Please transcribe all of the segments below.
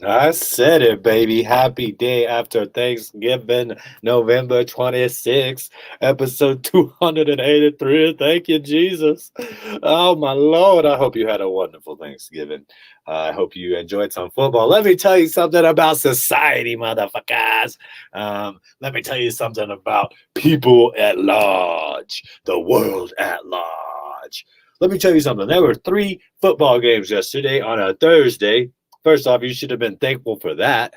I said it, baby. Happy day after Thanksgiving, November 26th, episode 283. Thank you, Jesus. Oh, my Lord. I hope you had a wonderful Thanksgiving. I hope you enjoyed some football. Let me tell you something about society, motherfuckers. Let me tell you something about people at large, the world at large. Let me tell you something. There were 3 football games yesterday on a Thursday. First off, you should have been thankful for that.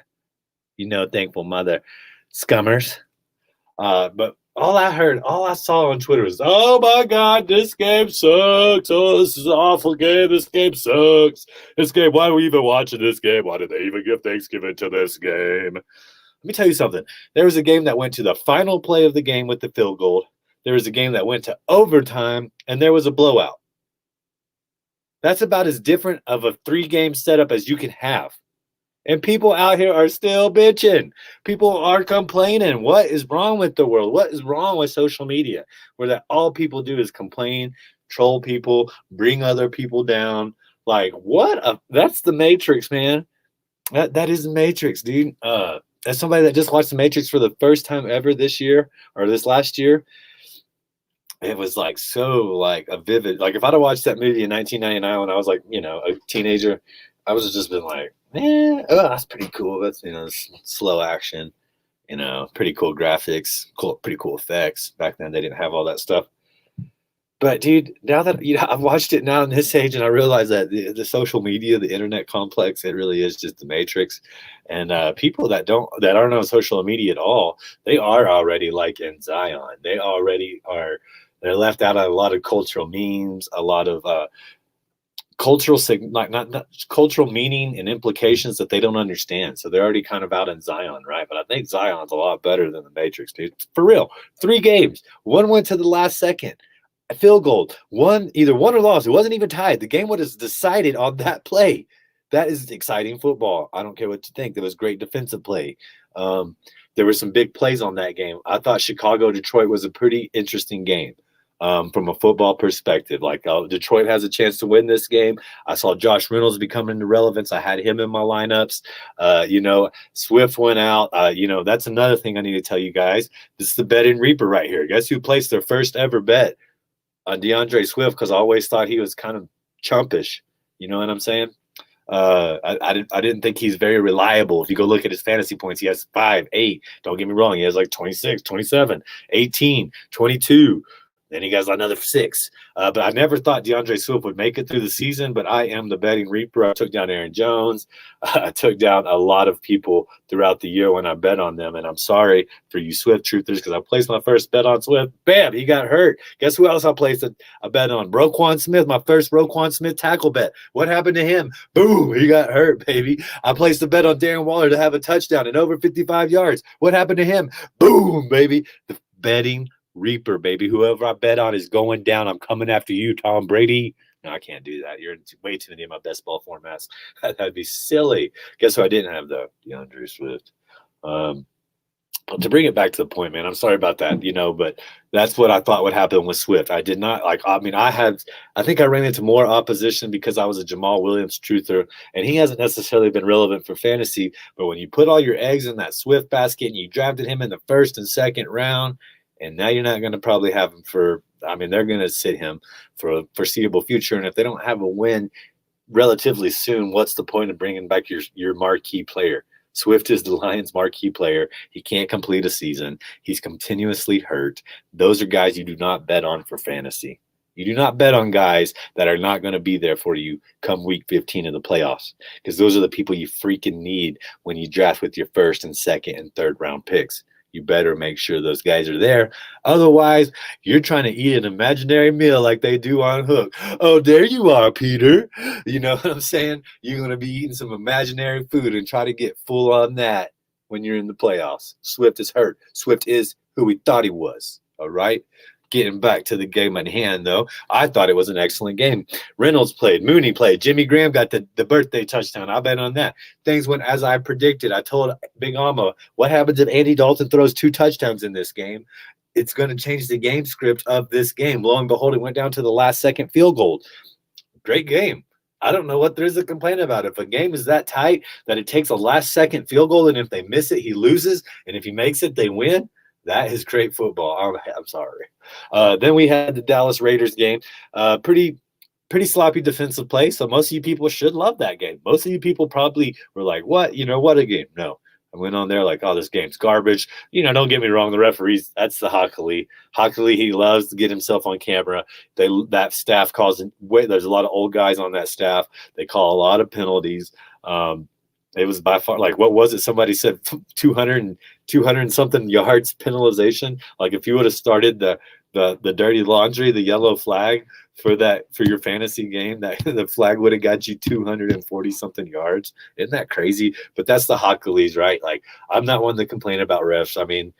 Thankful mother scummers. But all I saw on Twitter was, oh my God, this game sucks. Oh, this is an awful game. This game sucks. This game, why are we even watching this game? Why did they even give Thanksgiving to this game? Let me tell you something. There was a game that went to the final play of the game with the field goal. There was a game that went to overtime, and there was a blowout. That's about as different of a 3-game setup as you can have. And people out here are still bitching. People are complaining. What is wrong with the world? What is wrong with social media? Where that all people do is complain, troll people, bring other people down. Like, that's the Matrix, man. That is the Matrix, dude. As somebody that just watched the Matrix for the first time ever this year or this last year, it was like so like a vivid. Like if I'd have watched that movie in 1999 when I was like, a teenager, I would have just been like, that's pretty cool. That's slow action, pretty cool graphics, pretty cool effects. Back then they didn't have all that stuff. But dude, now that I've watched it now in this age, and I realize that the social media, the internet complex, it really is just the Matrix. And people that aren't on social media at all, they are already like in Zion. They already are. They're left out of a lot of cultural memes, a lot of cultural not cultural meaning and implications that they don't understand. So they're already kind of out in Zion, right? But I think Zion's a lot better than the Matrix, dude. For real. 3 games. One went to the last second. A field goal. Either won or lost. It wasn't even tied. The game was decided on that play. That is exciting football. I don't care what you think. There was great defensive play. There were some big plays on that game. I thought Chicago-Detroit was a pretty interesting game. From a football perspective. Like Detroit has a chance to win this game. I saw Josh Reynolds become into relevance. I had him in my lineups. Swift went out. That's another thing I need to tell you guys. This is the betting reaper right here. Guess who placed their first ever bet on DeAndre Swift? Because I always thought he was kind of chumpish. You know what I'm saying? I didn't think he's very reliable. If you go look at his fantasy points, he has 5, 8. Don't get me wrong. He has like 26, 27, 18, 22. Then he got another 6. But I never thought DeAndre Swift would make it through the season, but I am the betting reaper. I took down Aaron Jones. I took down a lot of people throughout the year when I bet on them. And I'm sorry for you Swift truthers because I placed my first bet on Swift. Bam, he got hurt. Guess who else I placed a bet on? Roquan Smith, my first Roquan Smith tackle bet. What happened to him? Boom, he got hurt, baby. I placed a bet on Darren Waller to have a touchdown and over 55 yards. What happened to him? Boom, baby. The betting reaper, baby. Whoever I bet on is going down. I'm coming after you, Tom Brady. No, I can't do that. You're in way too many of my best ball formats. That'd be silly. Guess who I didn't have, though? DeAndre Swift. But to bring it back to the point, man, I'm sorry about that, but that's what I thought would happen with Swift. I did not I think I ran into more opposition because I was a Jamal Williams truther, and he hasn't necessarily been relevant for fantasy. But when you put all your eggs in that Swift basket and you drafted him in the first and second round, and now you're not going to probably have him they're going to sit him for a foreseeable future. And if they don't have a win relatively soon, what's the point of bringing back your marquee player? Swift is the Lions' marquee player. He can't complete a season. He's continuously hurt. Those are guys you do not bet on for fantasy. You do not bet on guys that are not going to be there for you come week 15 of the playoffs, because those are the people you freaking need when you draft with your first and second and third round picks. You better make sure those guys are there. Otherwise, you're trying to eat an imaginary meal like they do on Hook. Oh, there you are, Peter. You know what I'm saying? You're going to be eating some imaginary food and try to get full on that when you're in the playoffs. Swift is hurt. Swift is who we thought he was. All right? Getting back to the game at hand, though, I thought it was an excellent game. Reynolds played. Mooney played. Jimmy Graham got the birthday touchdown. I bet on that. Things went as I predicted. I told Big Alma, what happens if Andy Dalton throws 2 touchdowns in this game? It's going to change the game script of this game. Lo and behold, it went down to the last second field goal. Great game. I don't know what there is to complain about. If a game is that tight that it takes a last second field goal, and if they miss it, he loses, and if he makes it, they win. That is great football. I'm sorry. Then we had the Dallas Raiders game. Pretty sloppy defensive play. So most of you people should love that game. Most of you people probably were like, "What? What a game!" No, I went on there like, "Oh, this game's garbage." Don't get me wrong. The referees, that's the Hockley. Hockley, he loves to get himself on camera. That staff calls. There's a lot of old guys on that staff. They call a lot of penalties. It was by far, like, what was it? Somebody said 200 something yards penalization. Like, if you would have started the dirty laundry, the yellow flag for your fantasy game, that the flag would have got you 240 something yards. Isn't that crazy? But that's the Hockleys, right? Like, I'm not one to complain about refs. I mean,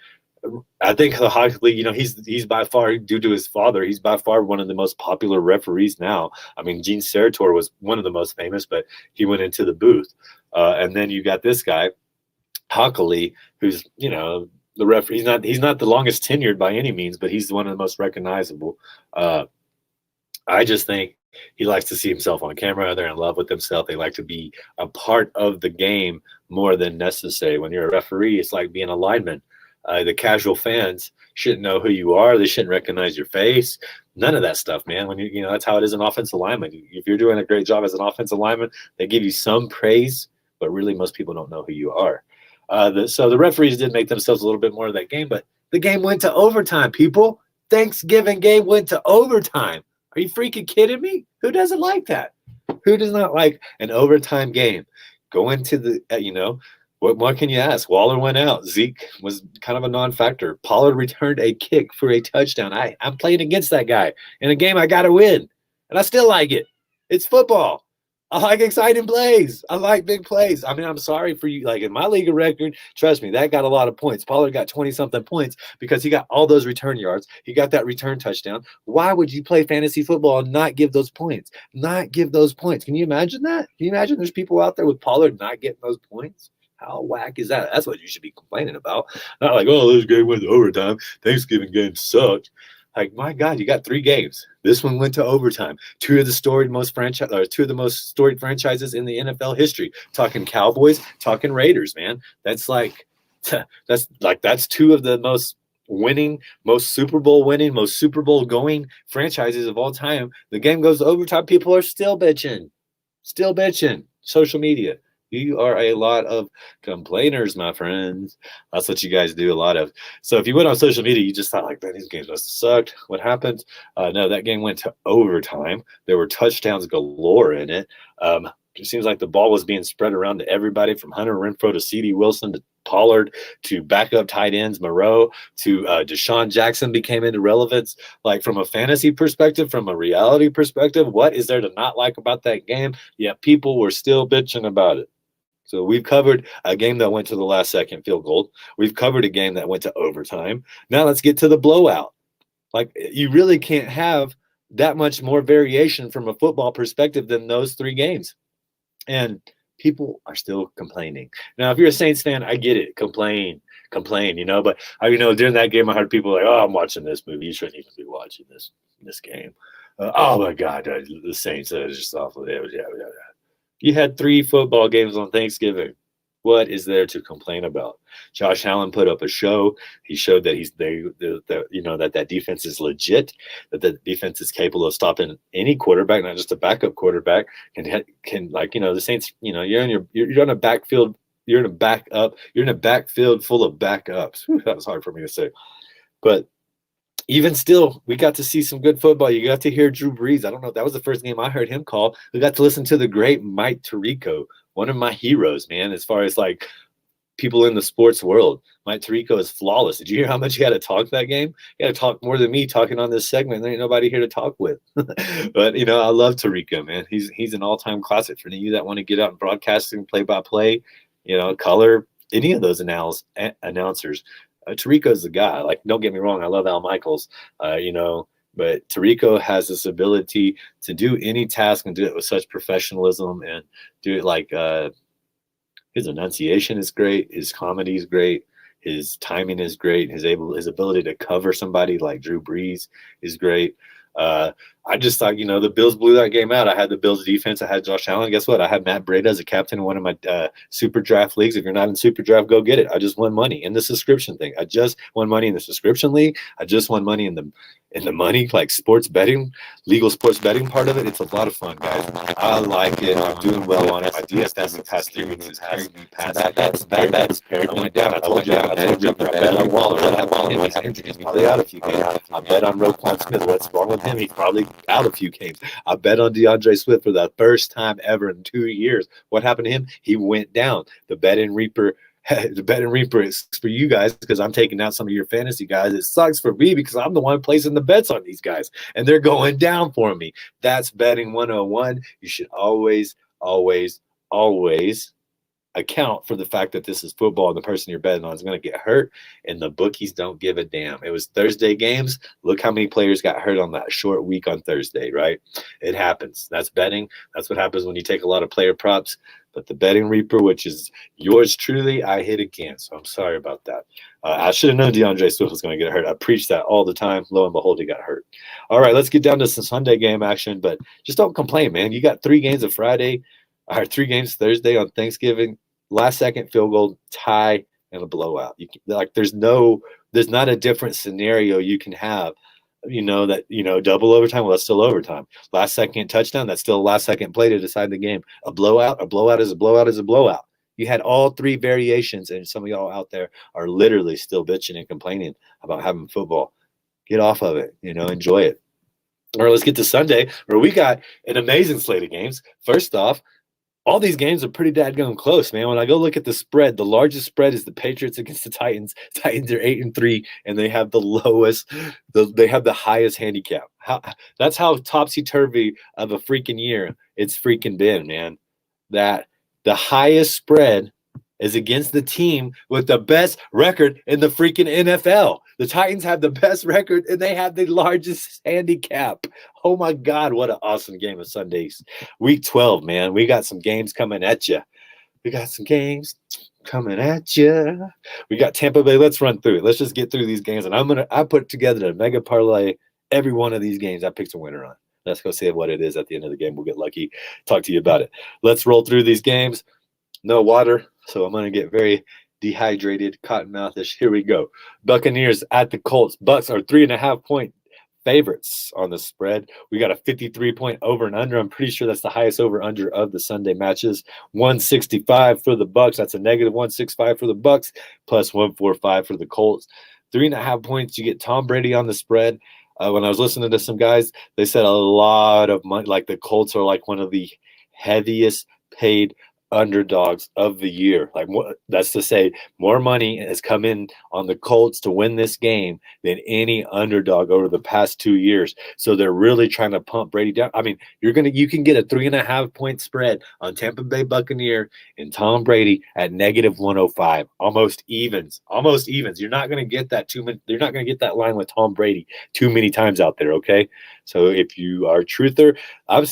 I think the Hockley, he's by far, due to his father, he's by far one of the most popular referees now. I mean, Gene Sarator was one of the most famous, but he went into the booth. And then you got this guy, Hockley, who's, the referee. He's not the longest tenured by any means, but he's one of the most recognizable. I just think he likes to see himself on camera. They're in love with himself. They like to be a part of the game more than necessary. When you're a referee, it's like being a lineman. The casual fans shouldn't know who you are. They shouldn't recognize your face. None of that stuff, man. When that's how it is an offensive lineman. If you're doing a great job as an offensive lineman, they give you some praise, but really most people don't know who you are. So the referees did make themselves a little bit more of that game, but the game went to overtime, people. Thanksgiving game went to overtime. Are you freaking kidding me? Who doesn't like that? Who does not like an overtime game? Go into the, what more can you ask? Waller went out. Zeke was kind of a non-factor. Pollard returned a kick for a touchdown. I'm playing against that guy in a game I got to win, and I still like it. It's football. I like exciting plays. I like big plays. I mean, I'm sorry for you. Like, in my league of record, trust me, that got a lot of points. Pollard got 20-something points because he got all those return yards. He got that return touchdown. Why would you play fantasy football and not give those points? Not give those points. Can you imagine that? Can you imagine there's people out there with Pollard not getting those points? How whack is that? That's what you should be complaining about. Not like, oh, this game went to overtime. Thanksgiving game sucked. Like, my God, you got 3 games. This one went to overtime. Two of the most storied franchises in the NFL history. Talking Cowboys, talking Raiders, man. That's 2 of the most winning, most Super Bowl winning, most Super Bowl going franchises of all time. The game goes to overtime. People are still bitching. Still bitching. Social media. You are a lot of complainers, my friends. That's what you guys do a lot of. So if you went on social media, you just thought, like, man, these games must have sucked. What happened? No, that game went to overtime. There were touchdowns galore in it. It seems like the ball was being spread around to everybody, from Hunter Renfrow to C.D. Wilson to Pollard to backup tight ends, Moreau to Deshaun Jackson became into relevance. Like, from a fantasy perspective, from a reality perspective, what is there to not like about that game? Yeah, people were still bitching about it. So we've covered a game that went to the last second field goal. We've covered a game that went to overtime. Now let's get to the blowout. Like, you really can't have that much more variation from a football perspective than those 3 games. And people are still complaining. Now, if you're a Saints fan, I get it. Complain, but during that game, I heard people like, oh, I'm watching this movie. You shouldn't even be watching this game. Oh my God, the Saints are just awful. Yeah. You had 3 football games on Thanksgiving. What is there to complain about? Josh Allen put up a show. He showed that that defense is legit, that the defense is capable of stopping any quarterback, not just a backup quarterback. The Saints, you're in a backfield, you're in a backfield full of backups. Whew, that was hard for me to say. But even still, we got to see some good football. You got to hear Drew Brees. I don't know. That was the first game I heard him call. We got to listen to the great Mike Tirico, one of my heroes, man, as far as like people in the sports world. Mike Tirico is flawless. Did you hear how much he had to talk that game? He had to talk more than me talking on this segment. There ain't nobody here to talk with. But, I love Tirico, man. He's an all-time classic. For you that want to get out and broadcasting, play-by-play, color, any of those announcers. Tirico's the guy. Like, don't get me wrong, I love Al Michaels, but Tirico has this ability to do any task and do it with such professionalism and do it like his enunciation is great, his comedy is great, his timing is great, his ability to cover somebody like Drew Brees is great. I just thought, the Bills blew that game out. I had the Bills defense. I had Josh Allen. Guess what? I had Matt Breida as a captain in one of my super draft leagues. If you're not in super draft, go get it. I just won money in the subscription thing. I just won money in the subscription league. I just won money in the money, like sports betting, legal sports betting part of it. It's a lot of fun, guys. I like it. I'm doing well on it. My DFS the past 3 weeks is carrying me past bad. I went down. I told you. I bet on Waller. What happened to him? He's probably out a few games. I bet on Roquan Smith. What's wrong with him? He's probably out a few games. I bet on DeAndre Swift for the first time ever in 2 years. What happened to him? He went down. The betting reaper is for you guys because I'm taking out some of your fantasy guys. It sucks for me because I'm the one placing the bets on these guys and they're going down for me. That's betting 101. You should always, always, always account for the fact that this is football and the person you're betting on is going to get hurt, and the bookies don't give a damn. It was Thursday games. Look how many players got hurt on that short week on Thursday, right? It happens. That's betting. That's what happens when you take a lot of player props. But the betting reaper, which is yours truly, I hit again. So I'm sorry about that. I should have known DeAndre Swift was going to get hurt. I preach that all the time. Lo and behold, he got hurt. All right, let's get down to some Sunday game action. But just don't complain, man. You got 3 games of Friday, or 3 games Thursday on Thanksgiving. Last second field goal, tie, and a blowout. There's not a different scenario you can have. Double overtime. Well, that's still overtime. Last second touchdown. That's still a last second play to decide the game. A blowout is a blowout is a blowout. You had all 3 variations, and some of y'all out there are literally still bitching and complaining about having football. Get off of it. Enjoy it. All right, let's get to Sunday, where we got an amazing slate of games. First off, all these games are pretty dadgum close, man. When I go look at the spread, the largest spread is the Patriots against the Titans. Titans are 8-3, and they have they have the highest handicap. That's how topsy-turvy of a freaking year it's freaking been, man. That the highest spread is against the team with the best record in the freaking NFL. The Titans have the best record, and they have the largest handicap. Oh, my God, what an awesome game of Sundays. Week 12, man. We got some games coming at you. We got Tampa Bay. Let's run through it. Let's just get through these games, and I put together a mega parlay. Every one of these games I picked a winner on. Let's go see what it is at the end of the game. We'll get lucky. Talk to you about it. Let's roll through these games. No water, so I'm going to get very dehydrated, cottonmouthish. Here we go. Buccaneers at the Colts. Bucks are 3.5-point favorites on the spread. We got a 53-point over and under. I'm pretty sure that's the highest over under of the Sunday matches. 165 for the Bucks. That's a negative 165 for the Bucks, plus 145 for the Colts. 3.5 points. You get Tom Brady on the spread. When I was listening to some guys, they said a lot of money. Like the Colts are like one of the heaviest paid underdogs of the year. That's to say, more money has come in on the Colts to win this game than any underdog over the past 2 years. So they're really trying to pump Brady down. I mean, you can get a 3.5-point spread on Tampa Bay Buccaneer and Tom Brady at negative 105, almost evens. You're not going to get that You're not going to get that line with Tom Brady too many times out there. Okay, so if you are a truther, I'll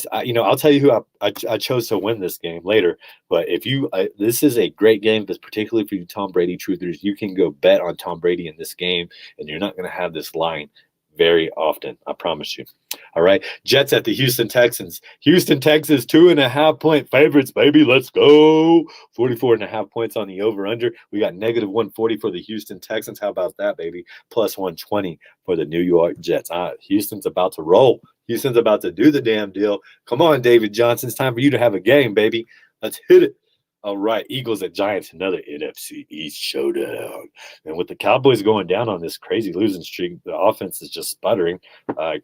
tell you who I chose to win this game later. But if this is a great game, but particularly for you Tom Brady truthers, you can go bet on Tom Brady in this game, and you're not going to have this line very often. I promise you. All right. Jets at the Houston Texans. Houston Texans 2.5-point favorites, baby. Let's go. 44.5 points on the over-under. We got negative 140 for the Houston Texans. How about that, baby? Plus 120 for the New York Jets. Houston's about to roll. Houston's about to do the damn deal. Come on, David Johnson. It's time for you to have a game, baby. Let's hit it. All right, Eagles at Giants, another NFC East showdown. And with the Cowboys going down on this crazy losing streak, the offense is just sputtering. Are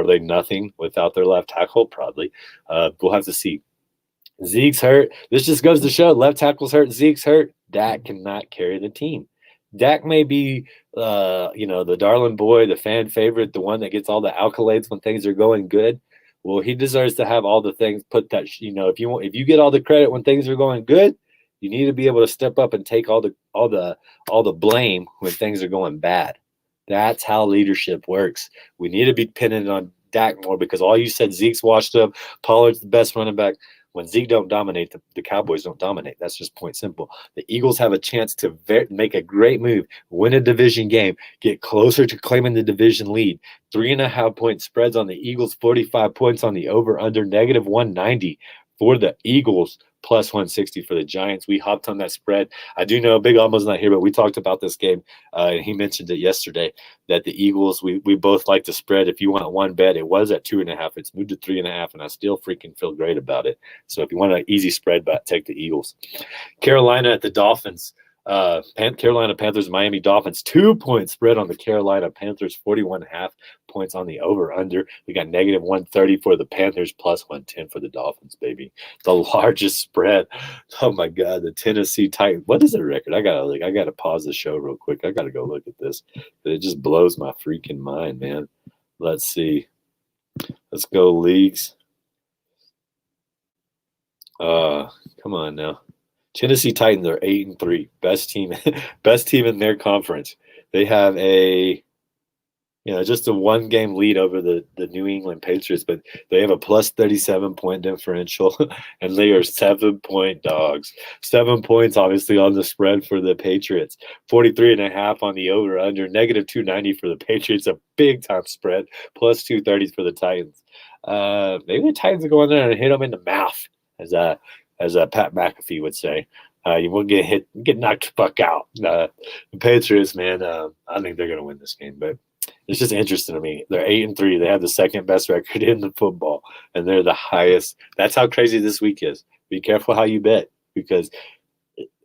they nothing without their left tackle? Probably. We'll have to see. Zeke's hurt. This just goes to show left tackle's hurt, Zeke's hurt. Dak cannot carry the team. Dak may be, the darling boy, the fan favorite, the one that gets all the accolades when things are going good. Well, he deserves to have all the things put that, if you get all the credit when things are going good, you need to be able to step up and take all the blame when things are going bad. That's how leadership works. We need to be dependent on Dak more because all you said, Zeke's washed up, Pollard's the best running back. When Zeke don't dominate, the Cowboys don't dominate. That's just point simple. The Eagles have a chance to make a great move, win a division game, get closer to claiming the division lead. 3.5-point spreads on the Eagles, 45 points on the over-under, negative 190 for the Eagles, plus 160 for the Giants. We hopped on that spread. I do know Big Almo's not here, but we talked about this game, and he mentioned it yesterday, that the Eagles, we both like the spread. If you want one bet, it was at 2.5. It's moved to 3.5, and I still freaking feel great about it. So if you want an easy spread bet, take the Eagles. Carolina at the Dolphins. Carolina Panthers, Miami Dolphins, 2-point spread on the Carolina Panthers, 41.5 points on the over-under. We got negative 130 for the Panthers, plus 110 for the Dolphins, baby. The largest spread. Oh my God, the Tennessee Titans. What is their record? I gotta pause the show real quick. I gotta go look at this. It just blows my freaking mind, man. Let's see. Let's go leagues. Come on now. Tennessee Titans are 8-3, best team in their conference. They have just a 1-game lead over the New England Patriots, but they have a plus 37-point differential, and they are 7-point dogs. 7 points, obviously, on the spread for the Patriots. 43.5 on the over/under. Negative 290 for the Patriots, a big-time spread. Plus 230 for the Titans. Maybe the Titans will go in there and hit them in the mouth, as Pat McAfee would say. You won't get knocked the fuck out. The Patriots, man, I think they're going to win this game, but it's just interesting to me. They're 8-3. They have the second best record in the football, and they're the highest. That's how crazy this week is. Be careful how you bet, because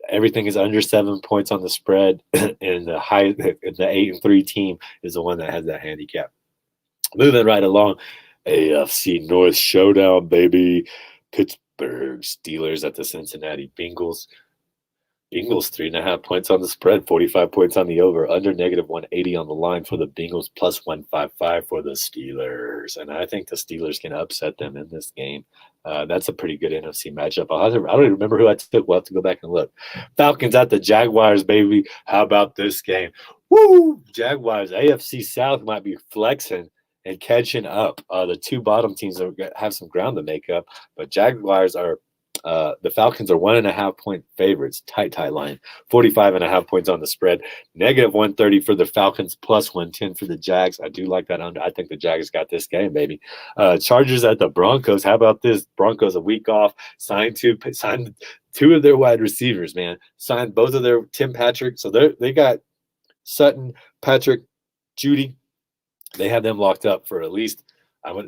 everything is under 7 points on the spread, and the 8-3 team is the one that has that handicap. Moving right along, AFC North showdown, baby. Pittsburgh Steelers at the Cincinnati Bengals. Bengals 3.5 points on the spread, 45 points on the over, under negative 180 on the line for the Bengals, plus 155 for the Steelers. And I think the Steelers can upset them in this game. That's a pretty good NFC matchup. I don't even remember who I took. We'll have to go back and look. Falcons at the Jaguars, baby. How about this game? Woo! Jaguars, AFC South might be flexing and catching up. The two bottom teams have some ground to make up, but Jaguars are the Falcons are 1.5-point favorites. Tight line. 45.5 points on the spread. Negative 130 for the Falcons, plus 110 for the Jags. I do like that under. I think the Jags got this game, baby. Chargers at the Broncos. How about this? Broncos a week off. Signed two of their wide receivers, man. Signed both of their Tim Patrick. So they got Sutton, Patrick, Judy. They have them locked up for at least.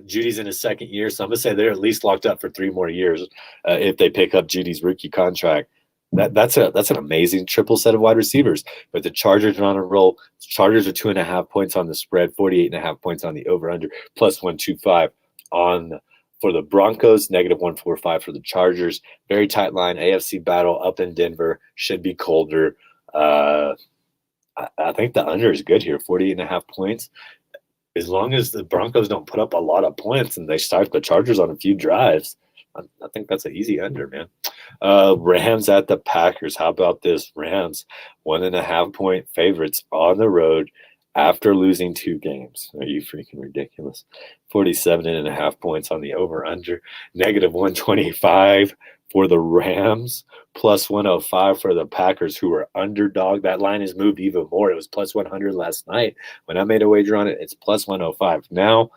Judy's in his second year, so I'm going to say they're at least locked up for 3 more years if they pick up Judy's rookie contract. That's an amazing triple set of wide receivers. But the Chargers are on a roll. The Chargers are 2.5 points on the spread, 48.5 points on the over/under, plus 125 for the Broncos, negative 145 for the Chargers. Very tight line. AFC battle up in Denver. Should be colder. I think the under is good here, 48.5 points. As long as the Broncos don't put up a lot of points and they start the Chargers on a few drives, I think that's an easy under, man. Rams at the Packers. How about this? Rams, 1.5-point favorites on the road after losing 2 games. Are you freaking ridiculous? 47.5 points on the over-under. Negative 125 for the Rams, plus 105 for the Packers, who are underdog. That line has moved even more. It was plus 100 last night. When I made a wager on it, it's plus 105. Now,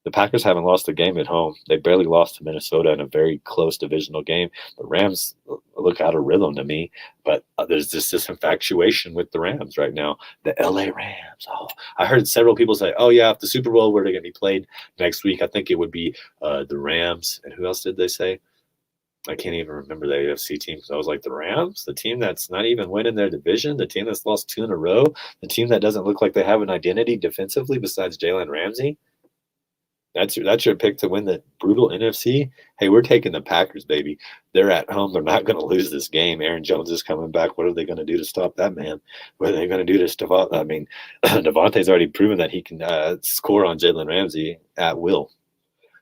the Packers haven't lost a game at home. They barely lost to Minnesota in a very close divisional game. The Rams look out of rhythm to me, but there's just this infatuation with the Rams right now. The LA Rams. Oh, I heard several people say, oh, yeah, if the Super Bowl were going to be played next week, I think it would be the Rams. And who else did they say? I can't even remember the AFC team. So I was like, the Rams, the team that's not even winning their division, the team that's lost 2 in a row, the team that doesn't look like they have an identity defensively besides Jalen Ramsey. That's your pick to win the brutal NFC. Hey, we're taking the Packers, baby. They're at home. They're not going to lose this game. Aaron Jones is coming back. What are they going to do to stop that man? What are they going to do to stop? I mean, Devontae's already proven that he can score on Jalen Ramsey at will.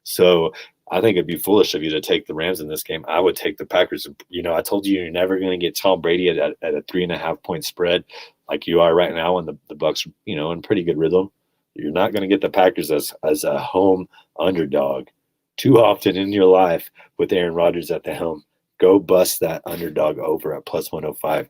So I think it'd be foolish of you to take the Rams in this game. I would take the Packers. I told you you're never going to get Tom Brady at a 3.5-point spread like you are right now, and the Bucs, in pretty good rhythm. You're not going to get the Packers as a home underdog too often in your life with Aaron Rodgers at the helm. Go bust that underdog over at plus 105.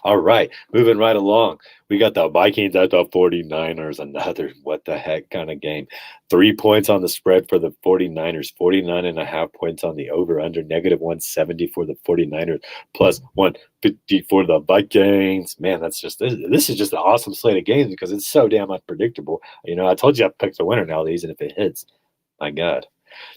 All right, moving right along. We got the Vikings at the 49ers, another what the heck kind of game. 3 points on the spread for the 49ers, 49.5 points on the over under, negative 170 for the 49ers, plus 150 for the Vikings. Man, this is just an awesome slate of games because it's so damn unpredictable. I told you I picked the winner nowadays, and if it hits, my God.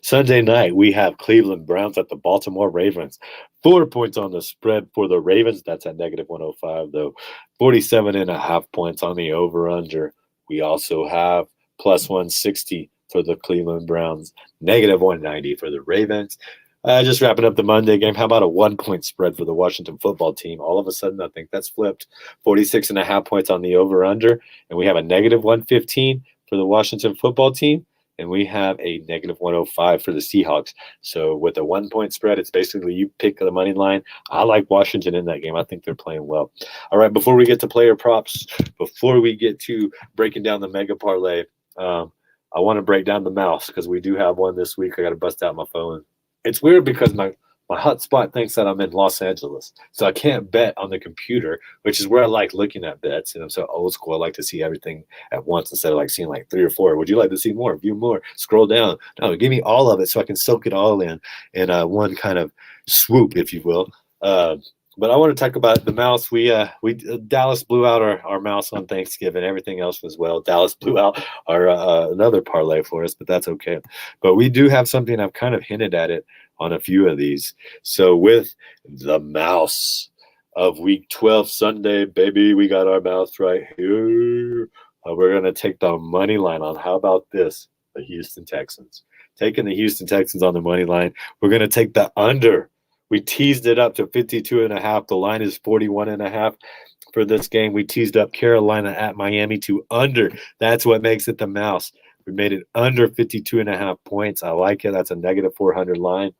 Sunday night, we have Cleveland Browns at the Baltimore Ravens. 4 points on the spread for the Ravens. That's at negative 105, though. 47.5 points on the over-under. We also have plus 160 for the Cleveland Browns. Negative 190 for the Ravens. Just wrapping up the Monday game. How about a 1-point spread for the Washington football team? All of a sudden, I think that's flipped. 46.5 points on the over-under. And we have a negative 115 for the Washington football team. And we have a negative 105 for the Seahawks. So with a 1-point spread, it's basically you pick the money line. I like Washington in that game. I think they're playing well. All right, before we get to player props, before we get to breaking down the mega parlay, I want to break down the mouse because we do have one this week. I got to bust out my phone. It's weird because my hotspot thinks that I'm in Los Angeles. So I can't bet on the computer, which is where I like looking at bets. And I'm so old school. I like to see everything at once instead of like seeing like 3 or 4. Would you like to see more? View more. Scroll down. No, give me all of it so I can soak it all in one kind of swoop, if you will. But I want to talk about the mouse. We Dallas blew out our mouse on Thanksgiving. Everything else was well. Dallas blew out our another parlay for us, but that's okay. But we do have something. I've kind of hinted at it on a few of these. So with the mouse of week 12 Sunday, baby, we got our mouse right here. We're going to take the money line on. How about this? The Houston Texans. Taking the Houston Texans on the money line. We're going to take the under. We teased it up to 52.5. The line is 41.5 for this game. We teased up Carolina at Miami to under. That's what makes it the mouse. We made it under 52.5 points. I like it. That's a negative 400 line.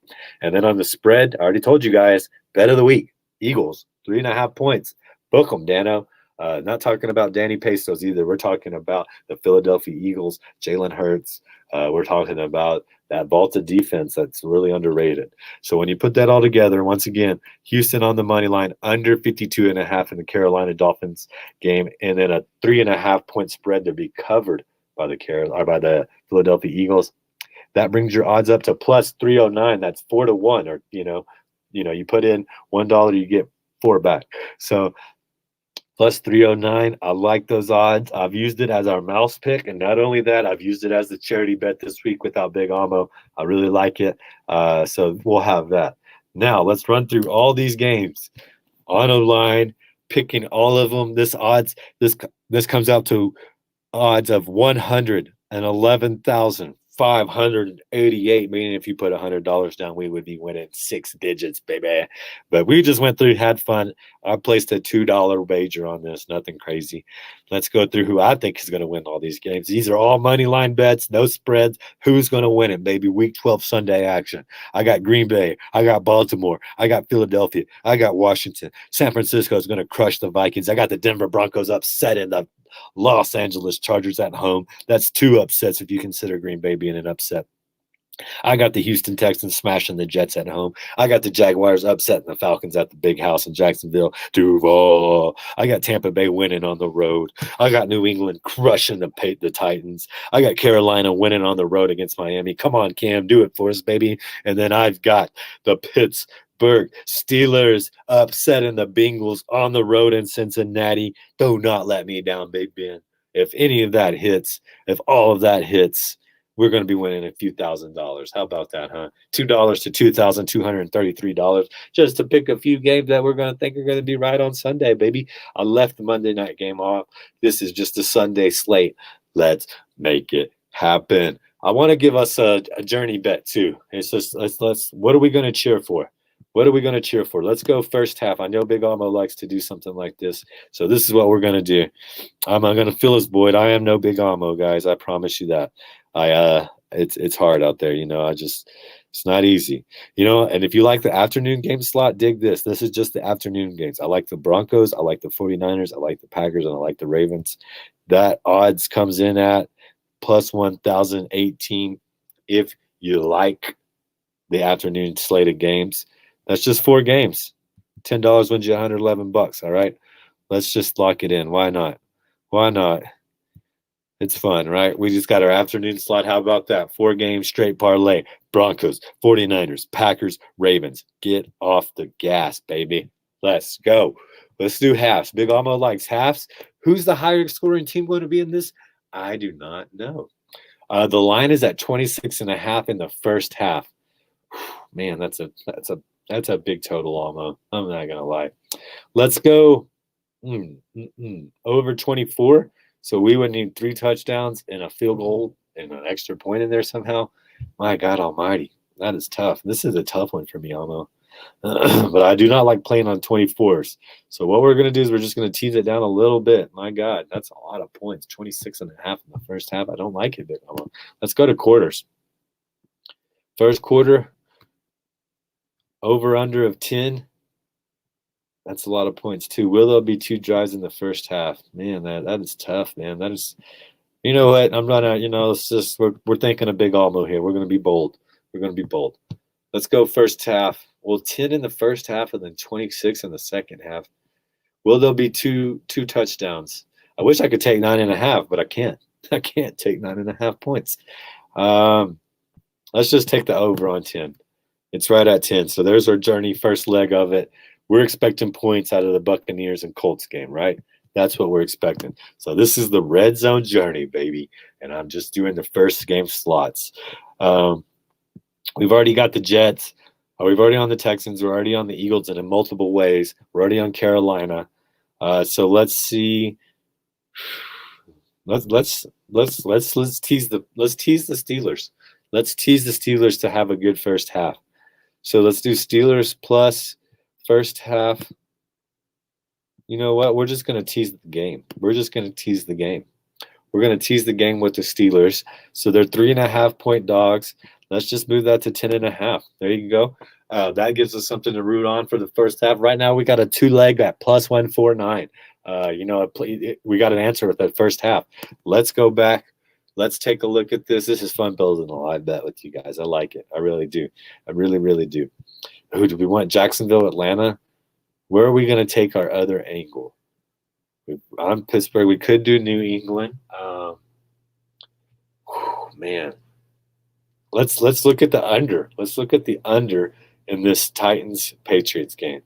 And then on the spread, I already told you guys, bet of the week, Eagles, 3.5 points. Book them, Dano. Not talking about Danny Pastos either. We're talking about the Philadelphia Eagles, Jalen Hurts. We're talking about that Volta defense that's really underrated. So when you put that all together, once again, Houston on the money line, under 52.5 in the Carolina Dolphins game, and then a 3.5 point spread to be covered by the Philadelphia Eagles. That brings your odds up to plus 309. That's 4-1, or you put in $1, you get 4 back. So plus 309. I like those odds. I've used it as our mouse pick, and not only that, I've used it as the charity bet this week without Big Amo. I really like it. So we'll have that. Now let's run through all these games on a line, picking all of them. This comes out to odds of 111,588, meaning if you put $100 down, we would be winning 6 digits, baby. But we just went through, had fun. I placed a $2 wager on this, nothing crazy. Let's go through who I think is going to win all these games. These are all money line bets, no spreads. Who's going to win it, baby? Week 12 Sunday action. I got Green Bay. I got Baltimore. I got Philadelphia. I got Washington. San Francisco is going to crush the Vikings. I got the Denver Broncos upsetting the Los Angeles Chargers at home. That's 2 upsets if you consider Green Bay being an upset. I got the Houston Texans smashing the Jets at home. I got the Jaguars upsetting the Falcons at the big house in Jacksonville. Duval. I got Tampa Bay winning on the road. I got New England crushing the Titans. I got Carolina winning on the road against Miami. Come on, Cam, do it for us, baby. And then I've got the Pittsburgh Steelers upsetting the Bengals on the road in Cincinnati. Do not let me down, Big Ben. If any of that hits, if all of that hits, we're going to be winning a few $1,000s. How about that, huh? $2 to $2,233 just to pick a few games that we're going to think are going to be right on Sunday, baby. I left the Monday night game off. This is just a Sunday slate. Let's make it happen. I want to give us a journey bet too. It's just let's what are we going to cheer for? What are we going to cheer for? Let's go first half. I know Big Almo likes to do something like this. So this is what we're going to do. I'm going to fill his void. I am no Big Almo, guys. I promise you that. It's hard out there, it's not easy, and if you like the afternoon game slot, dig this. This is just the afternoon games. I like the Broncos, I like the 49ers, I like the Packers, and I like the Ravens. That odds comes in at plus 1,018 if you like the afternoon slate of games, that's just 4 games. $10 wins you $111. All right, let's just lock it in. Why not? Why not? It's fun, right? We just got our afternoon slot. How about that? 4 games straight parlay. Broncos, 49ers, Packers, Ravens. Get off the gas, baby. Let's go. Let's do halves. Big Almo likes halves. Who's the higher scoring team going to be in this? I do not know. The line is at 26.5 in the first half. Man, that's a big total, Almo. I'm not gonna lie. Let's go over 24. So we would need 3 touchdowns and a field goal and an extra point in there somehow. My God Almighty, that is tough. This is a tough one for me, Almo. But I do not like playing on 24s. So what we're going to do is we're just going to tease it down a little bit. My God, that's a lot of points. 26.5 in the first half. I don't like it, Big Almo. Let's go to quarters. First quarter, over under of 10. That's a lot of points too. Will there be 2 drives in the first half? Man, that is tough, man. That is, you know what? I'm gonna, we're thinking a Big Almo here. We're gonna be bold. We're gonna be bold. Let's go first half. Well, 10 in the first half and then 26 in the second half. Will there be two touchdowns? I wish I could take 9.5, but I can't. I can't take 9.5 points. Let's just take the over on 10. It's right at 10. So there's our journey, first leg of it. We're expecting points out of the Buccaneers and Colts game, right? That's what we're expecting. So this is the red zone journey, baby. And I'm just doing the first game slots. We've already got the Jets. We've already on the Texans. We're already on the Eagles, and in multiple ways. We're already on Carolina. So let's see. Let's tease the Steelers. Let's tease the Steelers to have a good first half. So let's do Steelers plus first half. You know what? We're just going to tease the game. We're going to tease the game with the Steelers. So they're 3.5-point dogs. Let's just move that to 10.5. There you go. That gives us something to root on for the first half. Right now, we got a 2-leg at plus 149. We got an answer with that first half. Let's go back. Let's take a look at this. This is fun building a live bet with you guys. I like it. I really do. I really, really do. Who do we want? Jacksonville, Atlanta? Where are we going to take our other angle? I'm Pittsburgh. We could do New England. Man. Let's look at the under. Let's look at the under in this Titans-Patriots game.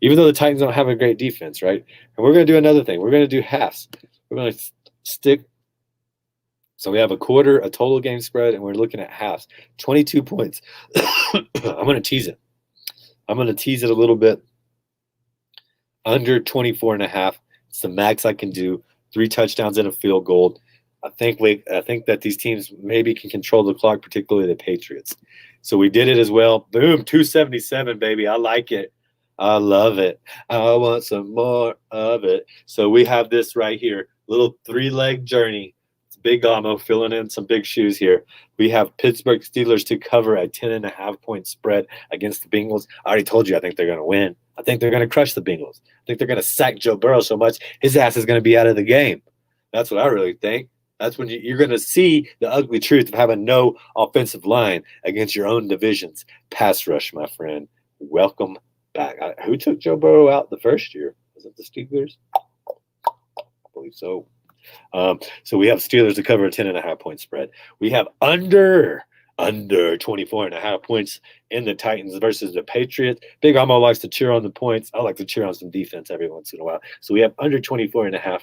Even though the Titans don't have a great defense, right? And we're going to do another thing. We're going to do halves. We're going to stick. So we have a quarter, a total game spread, and we're looking at halves. 22 points. I'm going to tease it. I'm going to tease it a little bit. Under 24.5. It's the max I can do. 3 touchdowns and a field goal. I think that these teams maybe can control the clock, particularly the Patriots. So we did it as well. Boom, 277, baby. I like it. I love it. I want some more of it. So we have this right here, little 3-leg journey. It's Big Almo filling in some big shoes here. We have Pittsburgh Steelers to cover a 10.5-point spread against the Bengals. I already told you I think they're going to win. I think they're going to crush the Bengals. I think they're going to sack Joe Burrow so much his ass is going to be out of the game. That's what I really think. That's when you're going to see the ugly truth of having no offensive line against your own division's pass rush, my friend. Welcome back. Who took Joe Burrow out the first year? Was it the Steelers? I believe so. So we have Steelers to cover a 10.5-point spread. We have under 24.5 points in the Titans versus the Patriots. Big Almo likes to cheer on the points. I like to cheer on some defense every once in a while. So we have under 24.5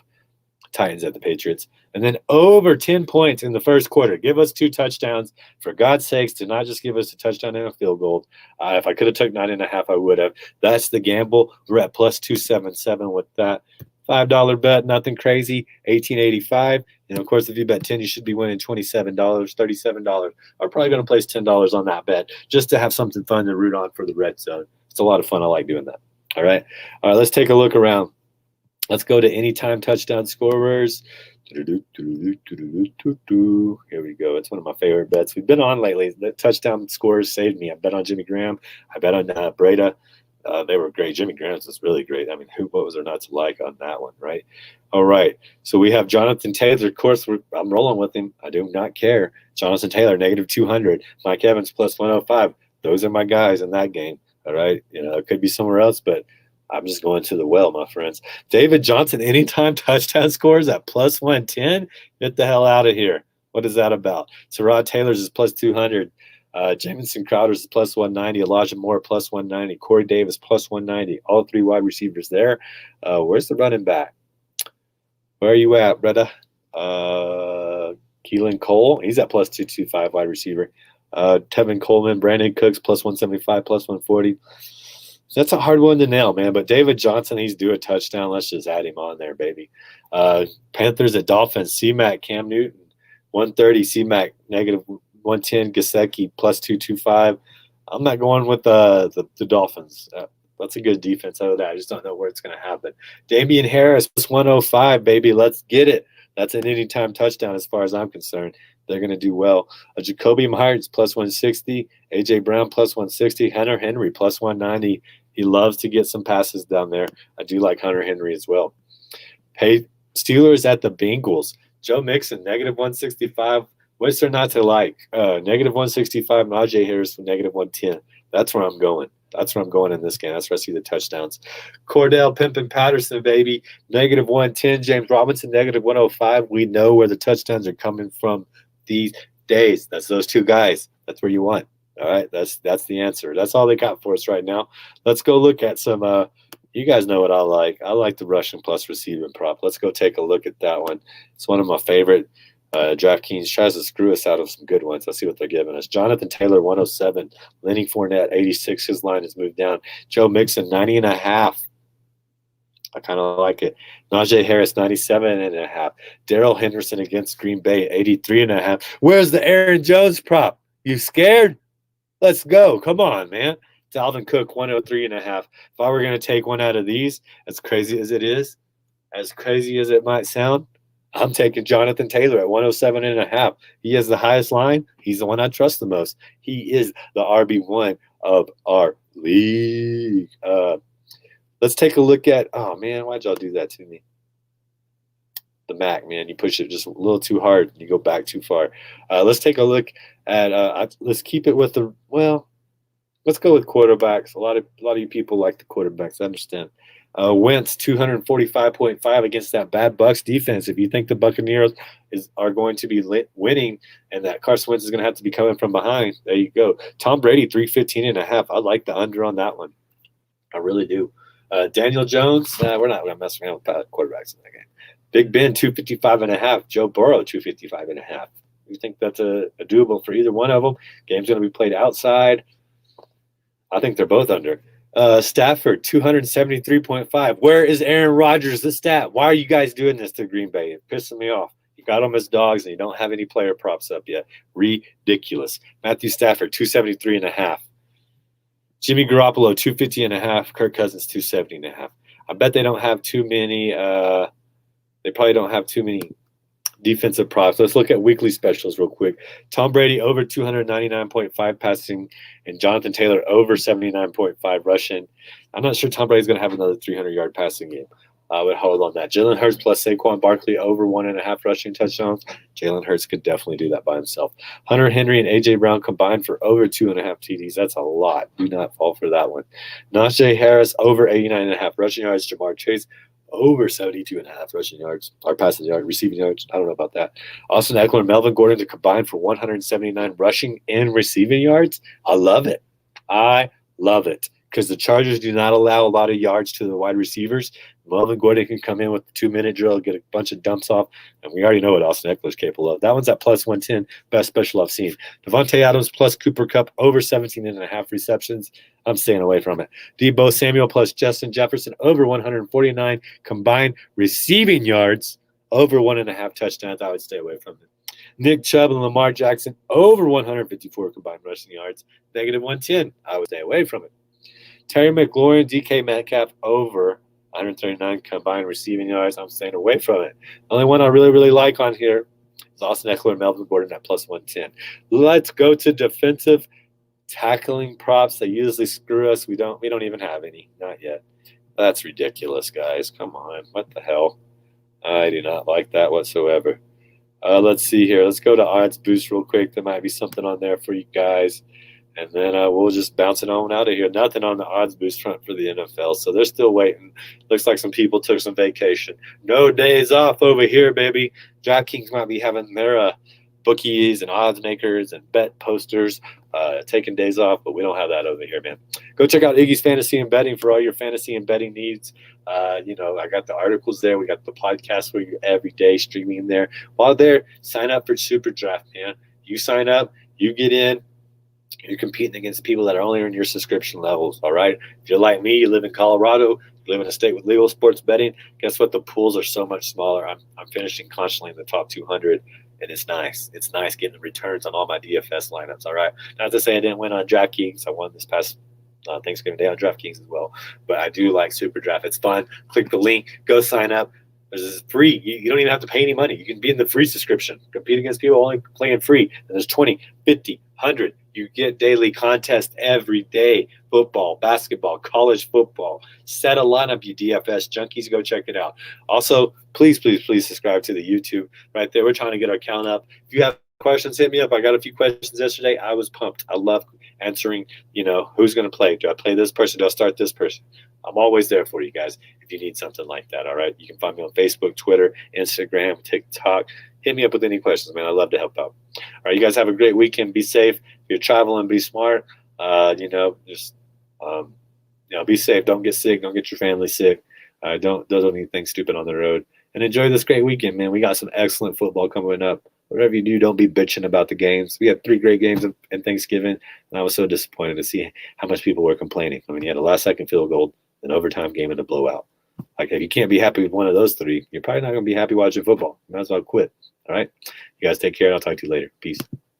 Titans at the Patriots. And then over 10 points in the first quarter. Give us 2 touchdowns. For God's sakes, do not just give us a touchdown and a field goal. If I could have took 9.5, I would have. That's the gamble. We're at plus 277 with that. $5 bet, nothing crazy, $18.85. And, of course, if you bet 10, you should be winning $27, $37. I'm probably going to place $10 on that bet just to have something fun to root on for the red zone. It's a lot of fun. I like doing that. All right, let's take a look around. Let's go to anytime touchdown scorers. Here we go. It's one of my favorite bets. We've been on lately. The touchdown scorers saved me. I bet on Jimmy Graham. I bet on Breda. they were great. Jimmy Graham's was really great. I mean, what was there not to like on that one, right? All right. So we have Jonathan Taylor. Of course, I'm rolling with him. I do not care. Jonathan Taylor, -200. Mike Evans, +105. Those are my guys in that game. All right. It could be somewhere else, but I'm just going to the well, my friends. David Johnson, anytime touchdown scores at +110. Get the hell out of here. What is that about? Tyrod Taylor's is +200. Jamison Crowder's is +190. Elijah Moore +190. Corey Davis +190. All three wide receivers there. Where's the running back? Where are you at, brother? Keelan Cole, he's at +225 wide receiver. Tevin Coleman, Brandon Cooks +175, +140. That's a hard one to nail, man. But David Johnson, he's due a touchdown. Let's just add him on there, baby. Panthers at Dolphins. C-Mac, Cam Newton, 130. C-Mac, -110. Gesicki, +225. I'm not going with the Dolphins. That's a good defense out of that. I just don't know where it's going to happen. Damian Harris, +105, baby. Let's get it. That's an anytime touchdown as far as I'm concerned. They're going to do well. Jacoby Myers, +160. A.J. Brown, +160. Hunter Henry, +190. He loves to get some passes down there. I do like Hunter Henry as well. Steelers at the Bengals. Joe Mixon, -165. What's there not to like? -165. Najee Harris for -110. That's where I'm going. That's where I'm going in this game. That's where I see the touchdowns. Cordell Pimpin Patterson, baby, -110. James Robinson, -105. We know where the touchdowns are coming from these days. That's those two guys. That's where you want. All right, that's the answer. That's all they got for us right now. Let's go look at some. You guys know what I like. I like the rushing plus receiving prop. Let's go take a look at that one. It's one of my favorite. DraftKings tries to screw us out of some good ones. Let's see what they're giving us. Jonathan Taylor, 107. Lenny Fournette, 86. His line has moved down. Joe Mixon, 90.5. I kind of like it. Najee Harris, 97.5. Darrell Henderson against Green Bay, 83.5. Where's the Aaron Jones prop? You scared? Let's go. Come on, man. Dalvin Cook, 103.5. If I were going to take one out of these, as crazy as it is, as crazy as it might sound, I'm taking Jonathan Taylor at 107.5. He has the highest line. He's the one I trust the most. He is the RB1 of our league. Let's take a look at, oh, man, why'd y'all do that to me? The Mac, man. You push it just a little too hard. You go back too far. Let's take a look at, let's keep it with the, let's go with quarterbacks. A lot of you people like the quarterbacks. I understand. Wentz, 245.5 against that bad Bucs defense. If you think the Buccaneers are going to be winning and that Carson Wentz is going to have to be coming from behind, there you go. Tom Brady, 315.5. I like the under on that one. I really do. Daniel Jones, we're not going to mess around with quarterbacks in that game. Big Ben, 255.5. Joe Burrow, 255.5. You think that's a doable for either one of them? Game's going to be played outside. I think they're both under. Stafford, 273.5. Where is Aaron Rodgers, the stat? Why are you guys doing this to Green Bay? It's pissing me off. You got them as dogs, and you don't have any player props up yet. Ridiculous. Matthew Stafford, 273.5. Jimmy Garoppolo, 250.5. Kirk Cousins, 270.5. I bet they don't have too many. They probably don't have too many defensive props. Let's look at weekly specials real quick. Tom Brady over 299.5 passing and Jonathan Taylor over 79.5 rushing. I'm not sure Tom Brady's going to have another 300-yard passing game. I would hold on that. Jalen Hurts plus Saquon Barkley over 1.5 rushing touchdowns. Jalen Hurts could definitely do that by himself. Hunter Henry and A.J. Brown combined for over 2.5 TDs. That's a lot. Do not fall for that one. Najee Harris over 89.5 rushing yards. Jamar Chase over 72.5 rushing yards or passing yards, receiving yards. I don't know about that. Austin Eckler and Melvin Gordon to combine for 179 rushing and receiving yards. I love it. I love it because the Chargers do not allow a lot of yards to the wide receivers. Melvin Gordon can come in with the 2-minute drill, get a bunch of dumps off, and we already know what Austin Eckler is capable of. That one's at plus 110, best special I've seen. Devontae Adams plus Cooper Kupp over 17.5 receptions. I'm staying away from it. Deebo Samuel plus Justin Jefferson over 149 combined receiving yards, over 1.5 touchdowns. I would stay away from it. Nick Chubb and Lamar Jackson over 154 combined rushing yards, negative 110. I would stay away from it. Terry McLaurin, DK Metcalf over 139 combined receiving yards. I'm staying away from it. The only one I really, really like on here is Austin Eckler and Melvin Gordon at plus 110. Let's go to defensive Tackling props, they usually screw us. We don't even have any. Not yet. That's ridiculous, guys. Come on. What the hell? I do not like that whatsoever. Let's see here. Let's go to odds boost real quick. There might be something on there for you guys. And then we'll just bounce it on out of here. Nothing on the odds boost front for the NFL. So they're still waiting. Looks like some people took some vacation. No days off over here, baby. DraftKings might be having their bookies and odds makers and bet posters taking days off, but we don't have that over here, man. Go check out Iggy's Fantasy and Betting for all your fantasy and betting needs. I got the articles there. We got the podcast for you every day streaming in there. While there, sign up for Super Draft, man. You sign up, you get in. You're competing against people that are only in your subscription levels, all right? If you're like me, you live in Colorado, you live in a state with legal sports betting, guess what? The pools are so much smaller. I'm finishing constantly in the top 200, and it's nice. It's nice getting the returns on all my DFS lineups, all right? Not to say I didn't win on DraftKings. I won this past Thanksgiving Day on DraftKings as well. But I do like Super Draft. It's fun. Click the link. Go sign up. This is free. You don't even have to pay any money. You can be in the free subscription. Compete against people only playing free. And there's 20, 50, 100. You get daily contests every day. Football, basketball, college football. Set a lineup, you DFS junkies. Go check it out. Also, please subscribe to the YouTube right there. We're trying to get our count up. If you have questions, hit me up. I got a few questions yesterday. I was pumped. I love answering, who's going to play. Do I play this person? Do I start this person? I'm always there for you guys if you need something like that, all right? You can find me on Facebook, Twitter, Instagram, TikTok. Hit me up with any questions, man. I love to help out. All right, you guys have a great weekend. Be safe. If you're traveling, be smart. Be safe. Don't get sick. Don't get your family sick. Don't do anything stupid on the road. And enjoy this great weekend, man. We got some excellent football coming up. Whatever you do, don't be bitching about the games. We had 3 great games in Thanksgiving, and I was so disappointed to see how much people were complaining. I mean, you had a last-second field goal, an overtime game, and a blowout. Like, if you can't be happy with one of those 3, you're probably not going to be happy watching football. You might as well quit, all right? You guys take care, and I'll talk to you later. Peace.